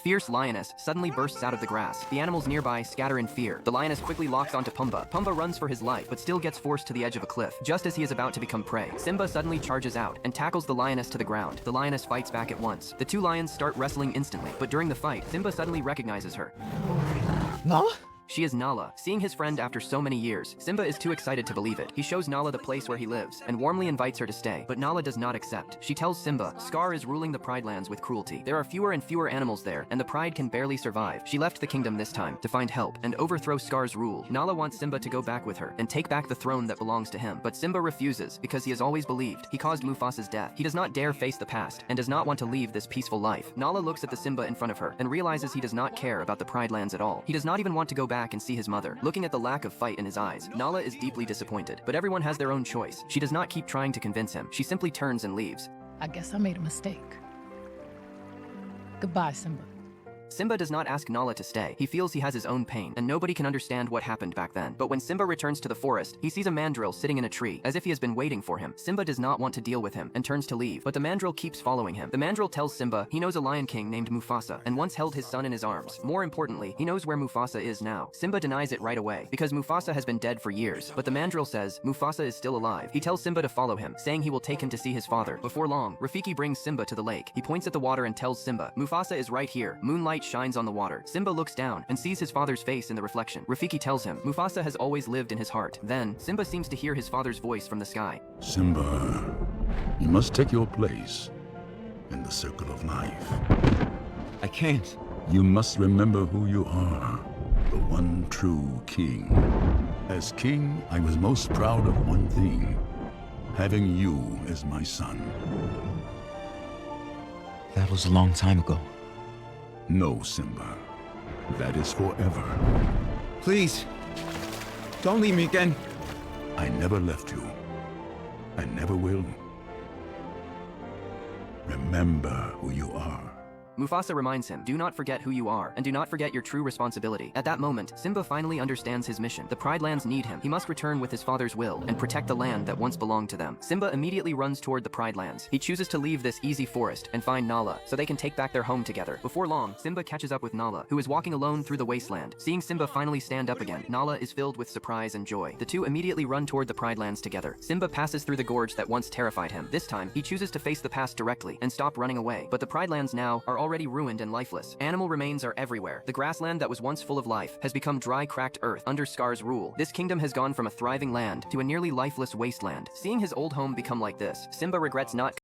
fierce lioness suddenly bursts out of the grass. The animals nearby scatter in fear. The lioness quickly locks onto Pumbaa. Pumbaa runs for his life, but still gets forced to the edge of a cliff. Just as he is about to become prey, Simba suddenly charges out and tackles the lioness to the ground. The lioness fights back at once. The two lions start wrestling instantly, but during the fight, Simba suddenly recognizes her. Nala? She is Nala. Seeing his friend after so many years, Simba is too excited to believe it. He shows Nala the place where he lives and warmly invites her to stay, but Nala does not accept. She tells Simba, Scar is ruling the Pride Lands with cruelty. There are fewer and fewer animals there, and the Pride can barely survive. She left the kingdom this time to find help and overthrow Scar's rule. Nala wants Simba to go back with her and take back the throne that belongs to him, but Simba refuses because he has always believed he caused Mufasa's death. He does not dare face the past and does not want to leave this peaceful life. Nala looks at the Simba in front of her and realizes he does not care about the Pride Lands at all. He does not even want to go back and see his mother. Looking at the lack of fight in his eyes, Nala is deeply disappointed, but everyone has their own choice. She does not keep trying to convince him. She simply turns and leaves. I guess I made a mistake. Goodbye, Simba. Simba does not ask Nala to stay. He feels he has his own pain, and nobody can understand what happened back then. But when Simba returns to the forest, he sees a mandrill sitting in a tree, as if he has been waiting for him. Simba does not want to deal with him, and turns to leave, but the mandrill keeps following him. The mandrill tells Simba he knows a lion king named Mufasa, and once held his son in his arms. More importantly, he knows where Mufasa is now. Simba denies it right away, because Mufasa has been dead for years, but the mandrill says Mufasa is still alive. He tells Simba to follow him, saying he will take him to see his father. Before long, Rafiki brings Simba to the lake. He points at the water and tells Simba, Mufasa is right here. Moonlight shines on the water. Simba looks down and sees his father's face in the reflection. Rafiki tells him, Mufasa has always lived in his heart. Then, Simba seems to hear his father's voice from the sky. Simba, you must take your place in the circle of life. I can't. You must remember who you are, the one true king. As king, I was most proud of one thing, having you as my son. That was a long time ago. No, Simba. That is forever. Please, don't leave me again. I never left you. I never will. Remember who you are. Mufasa reminds him, do not forget who you are, and do not forget your true responsibility. At that moment, Simba finally understands his mission. The Pride Lands need him. He must return with his father's will and protect the land that once belonged to them. Simba immediately runs toward the Pride Lands. He chooses to leave this easy forest and find Nala, so they can take back their home together. Before long, Simba catches up with Nala, who is walking alone through the wasteland. Seeing Simba finally stand up again, Nala is filled with surprise and joy. The two immediately run toward the Pride Lands together. Simba passes through the gorge that once terrified him. This time, he chooses to face the past directly and stop running away. But the Pride Lands now are already ruined and lifeless. Animal remains are everywhere. The grassland that was once full of life has become dry, cracked earth under Scar's rule. This kingdom has gone from a thriving land to a nearly lifeless wasteland. Seeing his old home become like this, Simba regrets not